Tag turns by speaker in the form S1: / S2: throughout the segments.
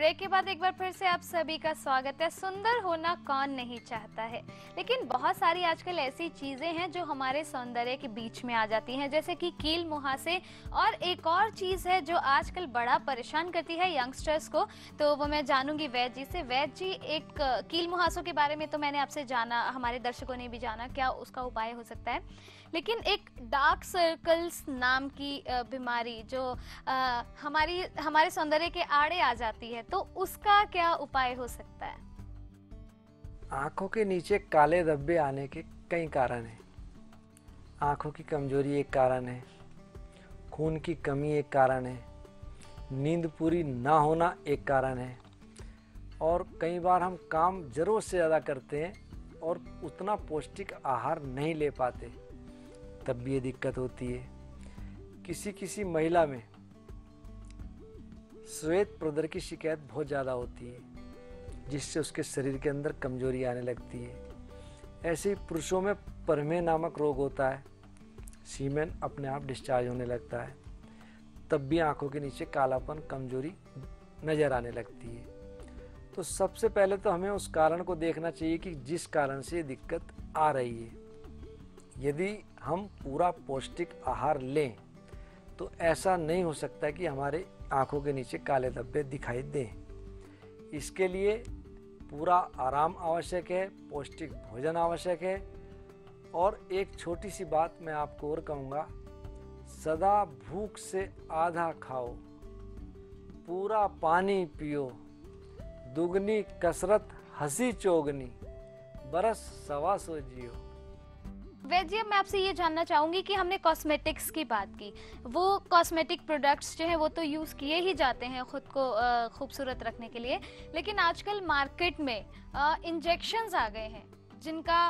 S1: Break के बाद एक बार फिर से आप सभी का स्वागत है। सुंदर होना कौन नहीं चाहता है, लेकिन बहुत सारी आजकल ऐसी चीजें हैं जो हमारे सौंदर्य के बीच में आ जाती हैं, जैसे कि कील मुहासे। और एक और चीज है जो आजकल बड़ा परेशान करती है यंगस्टर्स को, तो वो मैं जानूंगी वैद जी से। वैद जी, एक कील मुहासों के बारे में तो मैंने आपसे जाना, हमारे दर्शकों ने भी जाना क्या उसका उपाय हो सकता है, लेकिन एक डार्क सर्कल्स नाम की बीमारी जो हमारे सौंदर्य के आड़े आ जाती है, तो उसका क्या उपाय हो सकता है?
S2: आंखों के नीचे काले धब्बे आने के कई कारण हैं। आंखों की कमजोरी एक कारण है, खून की कमी एक कारण है, नींद पूरी ना होना एक कारण है, और कई बार हम काम ज़रूरत से ज़्यादा करते हैं और उतना पौष्टिक आहार नहीं ले पाते, तब भी ये दिक्कत होती है। किसी किसी महिला में श्वेत प्रदर की शिकायत बहुत ज़्यादा होती है, जिससे उसके शरीर के अंदर कमजोरी आने लगती है। ऐसे ही पुरुषों में परमेह नामक रोग होता है, सीमेन अपने आप डिस्चार्ज होने लगता है, तब भी आंखों के नीचे कालापन, कमजोरी नज़र आने लगती है। तो सबसे पहले तो हमें उस कारण को देखना चाहिए कि जिस कारण से ये दिक्कत आ रही है। यदि हम पूरा पौष्टिक आहार लें तो ऐसा नहीं हो सकता कि हमारे आंखों के नीचे काले धब्बे दिखाई दें। इसके लिए पूरा आराम आवश्यक है, पौष्टिक भोजन आवश्यक है, और एक छोटी सी बात मैं आपको और कहूँगा, सदा भूख से आधा खाओ, पूरा पानी पियो, दुगनी कसरत हंसी चौगनी, बरस सवा सौ जियो।
S1: वैद जी, अब मैं आपसे ये जानना चाहूंगी कि हमने कॉस्मेटिक्स की बात की, वो कॉस्मेटिक प्रोडक्ट्स जो हैं वो तो यूज़ किए ही जाते हैं खुद को खूबसूरत रखने के लिए, लेकिन आजकल मार्केट में इंजेक्शंस आ गए हैं जिनका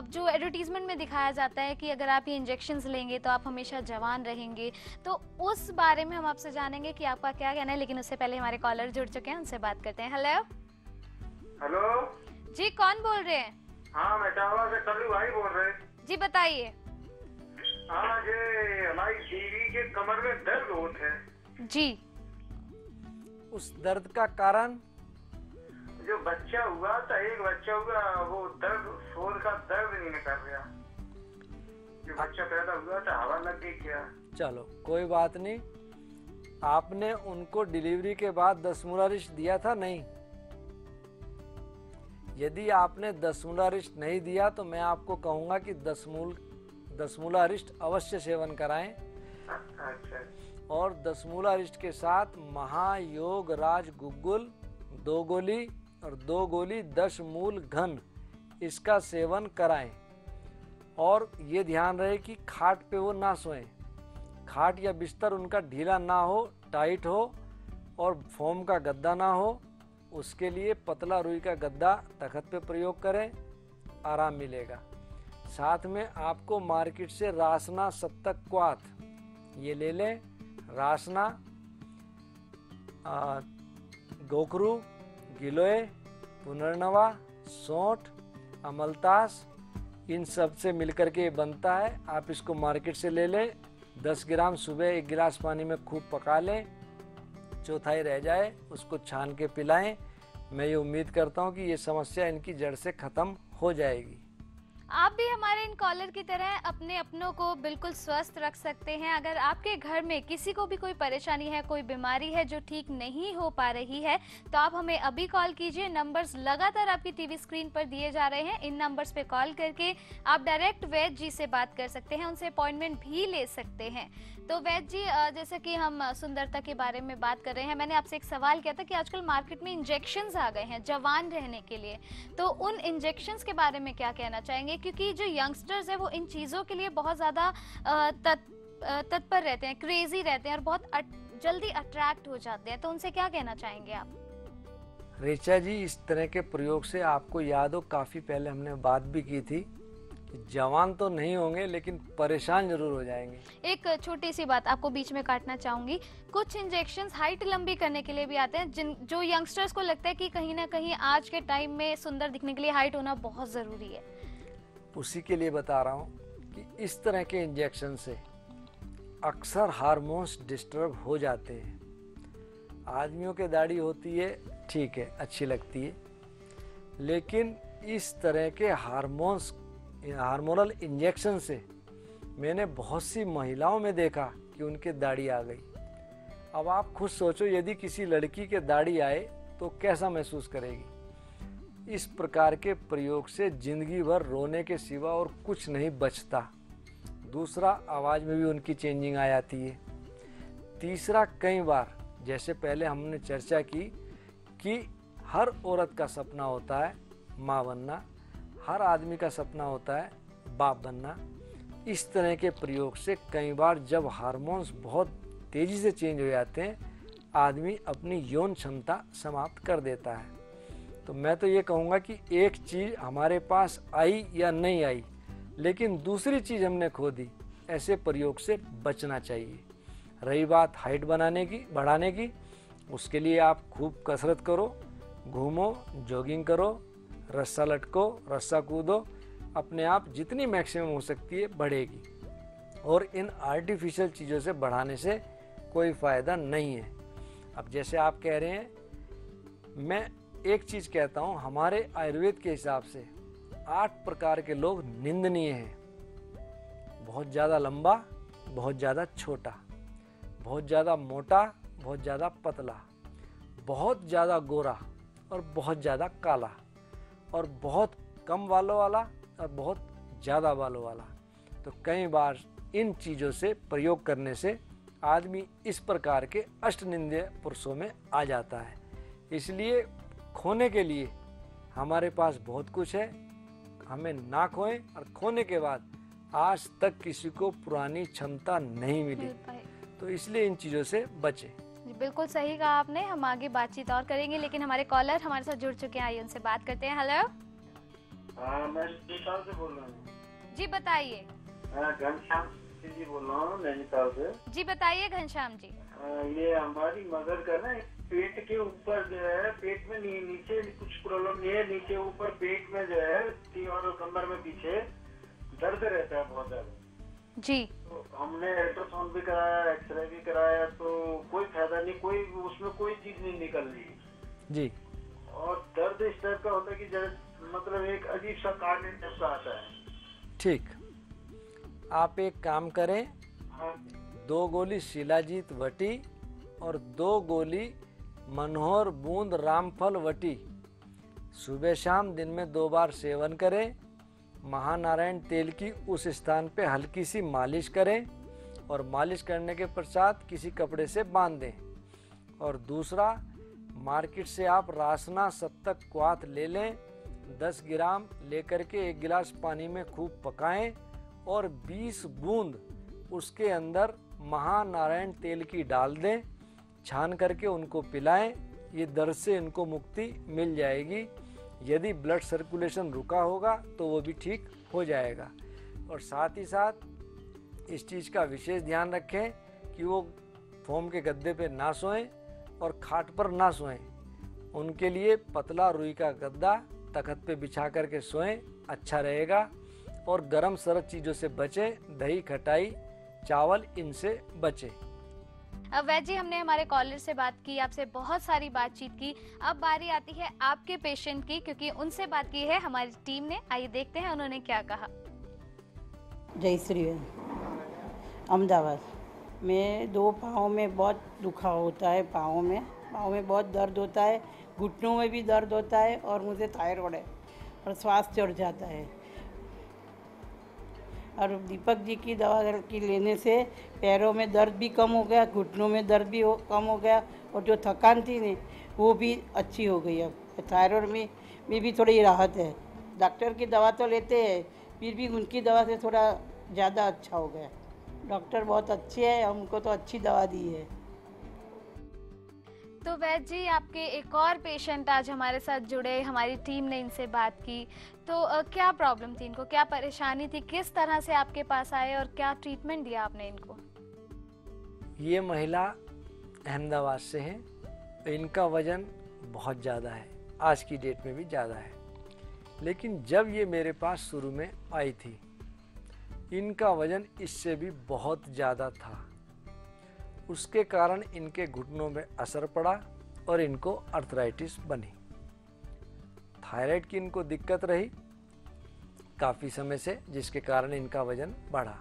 S1: जो एडवर्टीजमेंट में दिखाया जाता है कि अगर आप ये इंजेक्शंस लेंगे तो आप हमेशा जवान रहेंगे। तो उस बारे में हम आपसे जानेंगे कि आपका क्या कहना है, लेकिन उससे पहले हमारे कॉलर जुड़ चुके हैं, उनसे बात करते हैं। हेलो
S3: हेलो
S1: जी, कौन बोल रहे हैं?
S3: हाँ, मैं चावला से कल्लू भाई बोल रहे हैं।
S1: जी बताइए।
S3: हाँ, ये हमारी बीवी के कमर में दर्द होता है
S1: जी।
S3: उस दर्द का कारण जो बच्चा हुआ था, एक बच्चा हुआ, वो दर्द, शोर का दर्द नहीं निकल रहा। जो बच्चा पैदा हुआ था, हवा लग गई क्या?
S2: चलो कोई बात नहीं। आपने उनको डिलीवरी के बाद 10 मूला रिस्ट दिया था? नहीं। यदि आपने 10 मूला रिस्ट नहीं दिया तो मैं आपको कहूंगा कि 10 मूला रिस्ट अवश्य सेवन कराएं।
S3: अच्छा।
S2: और 10 मूला रिस्ट के साथ महायोग राज गुग्गुल 2 गोली और 2 गोली 10 मूल घन, इसका सेवन कराएं। और ये ध्यान रहे कि खाट पे वो ना सोएं, खाट या बिस्तर उनका ढीला ना हो, टाइट हो, और फोम का गद्दा ना हो। उसके लिए पतला रुई का गद्दा तख्त पे प्रयोग करें, आराम मिलेगा। साथ में आपको मार्केट से रासना सप्तक क्वाथ ये ले लें। रासना, गोखरू, गिलोय, पुनर्नवा, सौंठ, अमलतास, इन सब से मिलकर के बनता है। आप इसको मार्केट से ले लें। 10 ग्राम सुबह 1 गिलास पानी में खूब पका लें, चौथाई रह जाए उसको छान के पिलाएं। मैं ये उम्मीद करता हूँ कि ये समस्या इनकी जड़ से खत्म हो जाएगी।
S1: आप भी हमारे इन कॉलर की तरह अपने अपनों को बिल्कुल स्वस्थ रख सकते हैं। अगर आपके घर में किसी को भी कोई परेशानी है, कोई बीमारी है जो ठीक नहीं हो पा रही है, तो आप हमें अभी कॉल कीजिए। नंबर्स लगातार आपकी टीवी स्क्रीन पर दिए जा रहे हैं। इन नंबर्स पे कॉल करके आप डायरेक्ट वैद जी से बात कर सकते हैं, उनसे अपॉइंटमेंट भी ले सकते हैं। तो वैद जी, जैसे कि हम सुंदरता के बारे में बात कर रहे हैं, मैंने आपसे एक सवाल किया था कि आजकल मार्केट में इंजेक्शंस आ गए हैं जवान रहने के लिए, तो उन इंजेक्शंस के बारे में क्या कहना चाहेंगे? क्योंकि जो यंगस्टर्स है वो इन चीज़ों के लिए बहुत ज़्यादा तत्पर रहते हैं, क्रेजी रहते हैं और बहुत जल्दी अट्रैक्ट हो जाते हैं, तो उनसे क्या कहना चाहेंगे आप?
S2: रेचा जी, इस तरह के प्रयोग से आपको याद हो काफ़ी पहले हमने बात भी की थी कि जवान तो नहीं होंगे लेकिन परेशान जरूर हो जाएंगे।
S1: एक छोटी सी बात आपको बीच में काटना चाहूंगी। कुछ इंजेक्शंस हाइट लंबी करने के लिए भी आते हैं, जो यंगस्टर्स को लगता है कि कहीं ना कहीं आज के टाइम में सुंदर दिखने के लिए हाइट होना बहुत ज़रूरी है।
S2: उसी के लिए बता रहा हूँ कि इस तरह के इंजेक्शन से अक्सर हार्मोन्स डिस्टर्ब हो जाते हैं। आदमियों के दाढ़ी होती है, ठीक है, अच्छी लगती है, लेकिन इस तरह के हार्मोनल इंजेक्शन से मैंने बहुत सी महिलाओं में देखा कि उनके दाढ़ी आ गई। अब आप खुद सोचो, यदि किसी लड़की के दाढ़ी आए तो कैसा महसूस करेगी। इस प्रकार के प्रयोग से जिंदगी भर रोने के सिवा और कुछ नहीं बचता। दूसरा, आवाज़ में भी उनकी चेंजिंग आ जाती है। तीसरा, कई बार जैसे पहले हमने चर्चा की कि हर औरत का सपना होता है माँ बनना, हर आदमी का सपना होता है बाप बनना। इस तरह के प्रयोग से कई बार जब हार्मोन्स बहुत तेज़ी से चेंज हो जाते हैं, आदमी अपनी यौन क्षमता समाप्त कर देता है। तो मैं तो ये कहूँगा कि एक चीज़ हमारे पास आई या नहीं आई, लेकिन दूसरी चीज़ हमने खो दी, ऐसे प्रयोग से बचना चाहिए। रही बात हाइट बढ़ाने की, उसके लिए आप खूब कसरत करो, घूमो, जॉगिंग करो, रस्सा लटको, रस्सा कूदो, अपने आप जितनी मैक्सिमम हो सकती है बढ़ेगी। और इन आर्टिफिशियल चीज़ों से बढ़ाने से कोई फ़ायदा नहीं है। अब जैसे आप कह रहे हैं, मैं एक चीज़ कहता हूँ, हमारे आयुर्वेद के हिसाब से 8 प्रकार के लोग निंदनीय हैं। बहुत ज़्यादा लंबा, बहुत ज़्यादा छोटा, बहुत ज़्यादा मोटा, बहुत ज़्यादा पतला, बहुत ज़्यादा गोरा और बहुत ज़्यादा काला, और बहुत कम बालों वाला और बहुत ज़्यादा बालों वाला। तो कई बार इन चीज़ों से प्रयोग करने से आदमी इस प्रकार के अष्टनिंदीय पुरुषों में आ जाता है। इसलिए खोने के लिए हमारे पास बहुत कुछ है, हमें ना खोएं, और खोने के बाद आज तक किसी को पुरानी क्षमता नहीं मिली। तो इसलिए इन चीज़ों से बचें।
S1: जी, बिल्कुल सही कहा आपने। हम आगे बातचीत और करेंगे, लेकिन हमारे कॉलर हमारे साथ जुड़ चुके हैं, आइए उनसे बात करते हैं। हेलो।
S3: हाँ, मैं नैनीताल से बोल रहा हूँ।
S1: जी बताइए।
S3: घनश्याम जी बोल रहा हूँ, नैनीताल से।
S1: जी बताइए घनश्याम जी।
S3: ये हमारी मदर का ना पेट के ऊपर जो है, पेट में नीचे कुछ प्रॉब्लम नहीं है, नीचे ऊपर पेट में जो है और कमर में पीछे दर्द रहता है बहुत ज्यादा।
S1: जी।
S3: तो हमने अल्ट्रासाउंड भी कराया, एक्सरे भी कराया, तो कोई फायदा नहीं, कोई उसमें कोई चीज नहीं निकल रही
S2: जी।
S3: और दर्द इस टाइप का होता है कि जैसे मतलब एक अजीब सा काटने टाइप का आता है।
S2: ठीक, आप एक काम करें,
S3: हाँ।
S2: 2 गोली शिलाजीत वटी और 2 गोली मनोहर बूंद रामफल वटी सुबह शाम दिन में 2 बार सेवन करें। महानारायण तेल की उस स्थान पे हल्की सी मालिश करें और मालिश करने के पश्चात किसी कपड़े से बांध दें। और दूसरा, मार्केट से आप रासना सप्तक क्वाथ ले लें, 10 ग्राम लेकर के 1 गिलास पानी में खूब पकाएं और 20 बूंद उसके अंदर महानारायण तेल की डाल दें, छान करके उनको पिलाएं। ये दर्द से इनको मुक्ति मिल जाएगी। यदि ब्लड सर्कुलेशन रुका होगा तो वो भी ठीक हो जाएगा। और साथ ही साथ इस चीज़ का विशेष ध्यान रखें कि वो फोम के गद्दे पे ना सोएं और खाट पर ना सोएं। उनके लिए पतला रुई का गद्दा तख्त पे बिछा करके सोएं, अच्छा रहेगा। और गरम सर्द चीज़ों से बचें, दही, खटाई, चावल, इनसे बचें।
S1: अब वैद जी, हमने हमारे कॉलर से बात की, आपसे बहुत सारी बातचीत की। अब बारी आती है आपके पेशेंट की, क्योंकि उनसे बात की है हमारी टीम ने। आइए देखते हैं उन्होंने क्या कहा।
S4: जय श्री राम। अहमदाबाद में 2 पाँव में बहुत दुखा होता है, पाँव में बहुत दर्द होता है, घुटनों में भी दर्द होता है, और मुझे थायराइड है और श्वास चढ़ जाता है। और दीपक जी की दवा की लेने से पैरों में दर्द भी कम हो गया, घुटनों में दर्द भी कम हो गया, और जो थकान थी ने वो भी अच्छी हो गई। अब थायराइड में भी थोड़ी राहत है। डॉक्टर की दवा तो लेते हैं, फिर भी उनकी दवा से थोड़ा ज़्यादा अच्छा हो गया। डॉक्टर बहुत अच्छे हैं, हमको तो अच्छी दवा दी है।
S1: तो वैद जी, आपके एक और पेशेंट आज हमारे साथ जुड़े, हमारी टीम ने इनसे बात की। तो क्या प्रॉब्लम थी इनको, क्या परेशानी थी, किस तरह से आपके पास आए और क्या ट्रीटमेंट दिया आपने इनको?
S2: ये महिला अहमदाबाद से है। इनका वज़न बहुत ज़्यादा है, आज की डेट में भी ज़्यादा है। लेकिन जब ये मेरे पास शुरू में आई थी, इनका वज़न इससे भी बहुत ज़्यादा था। उसके कारण इनके घुटनों में असर पड़ा और इनको अर्थराइटिस बनी। थायराइड की इनको दिक्कत रही काफ़ी समय से, जिसके कारण इनका वजन बढ़ा।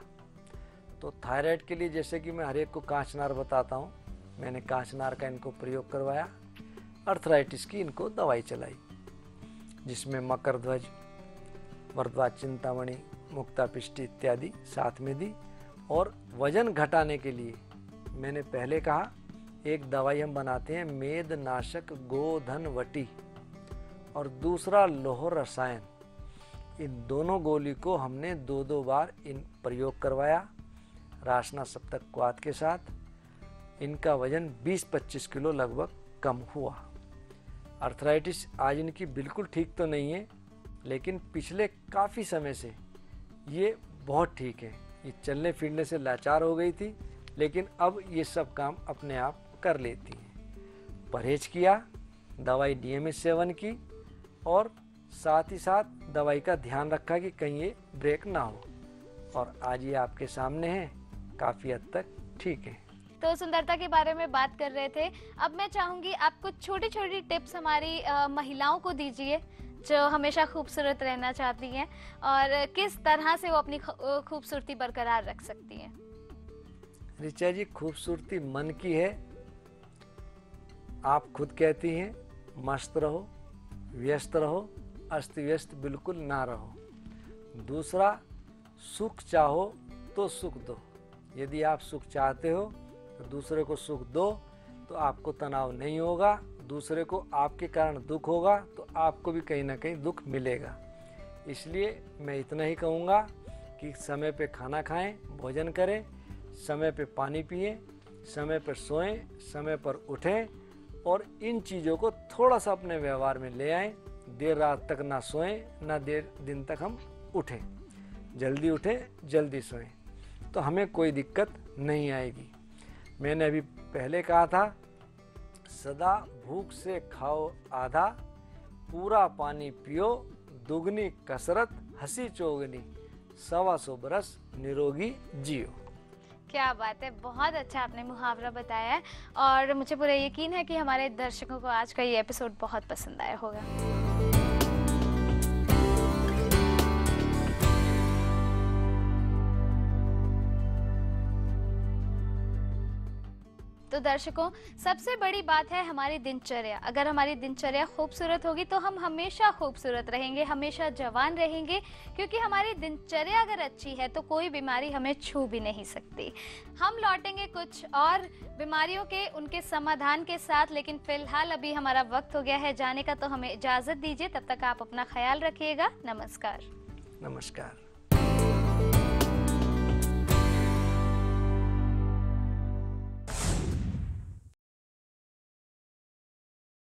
S2: तो थायराइड के लिए जैसे कि मैं हर एक को कांचनार बताता हूँ, मैंने कांचनार का इनको प्रयोग करवाया। अर्थराइटिस की इनको दवाई चलाई, जिसमें मकरध्वज, वर्धवा चिंतामणि, मुक्तापिष्टी इत्यादि साथ में दी। और वजन घटाने के लिए मैंने पहले कहा एक दवाई हम बनाते हैं मेदनाशक गोधनवटी, और दूसरा लौह रसायन। इन दोनों गोली को हमने 2-2 बार इन प्रयोग करवाया रासना सप्तक्वात के साथ। इनका वजन 20-25 किलो लगभग कम हुआ। अर्थराइटिस आज इनकी बिल्कुल ठीक तो नहीं है, लेकिन पिछले काफ़ी समय से ये बहुत ठीक है। ये चलने फिरने से लाचार हो गई थी, लेकिन अब ये सब काम अपने आप कर लेती हैं। परहेज किया, दवाई नियमित सेवन की, और साथ ही साथ दवाई का ध्यान रखा कि कहीं ये ब्रेक ना हो, और आज ये आपके सामने है, काफ़ी हद तक ठीक है।
S1: तो सुंदरता के बारे में बात कर रहे थे, अब मैं चाहूँगी आप कुछ छोटी छोटी टिप्स हमारी महिलाओं को दीजिए जो हमेशा खूबसूरत रहना चाहती हैं, और किस तरह से वो अपनी खूबसूरती बरकरार रख सकती हैं।
S2: ऋचा जी, खूबसूरती मन की है। आप खुद कहती हैं मस्त रहो, व्यस्त रहो, अस्त व्यस्त बिल्कुल ना रहो। दूसरा, सुख चाहो तो सुख दो। यदि आप सुख चाहते हो तो दूसरे को सुख दो, तो आपको तनाव नहीं होगा। दूसरे को आपके कारण दुख होगा तो आपको भी कहीं ना कहीं दुख मिलेगा। इसलिए मैं इतना ही कहूँगा कि समय पे खाना खाएं, भोजन करें, समय पे पानी पिएं, समय पर सोएं, समय पर उठें, और इन चीज़ों को थोड़ा सा अपने व्यवहार में ले आएं। देर रात तक ना सोएं, ना देर दिन तक हम उठें। जल्दी उठें, जल्दी सोएं, तो हमें कोई दिक्कत नहीं आएगी। मैंने अभी पहले कहा था, सदा भूख से खाओ आधा, पूरा पानी पियो, दुगनी कसरत हंसी चौगनी, 125 बरस निरोगी जियो।
S1: क्या बात है, बहुत अच्छा आपने मुहावरा बताया है, और मुझे पूरा यकीन है कि हमारे दर्शकों को आज का ये एपिसोड बहुत पसंद आया होगा। तो दर्शकों, सबसे बड़ी बात है हमारी दिनचर्या। अगर हमारी दिनचर्या खूबसूरत होगी तो हम हमेशा खूबसूरत रहेंगे, हमेशा जवान रहेंगे, क्योंकि हमारी दिनचर्या अगर अच्छी है तो कोई बीमारी हमें छू भी नहीं सकती। हम लौटेंगे कुछ और बीमारियों के उनके समाधान के साथ, लेकिन फिलहाल अभी हमारा वक्त हो गया है जाने का, तो हमें इजाज़त दीजिए। तब तक आप अपना ख्याल रखिएगा। नमस्कार।
S2: नमस्कार।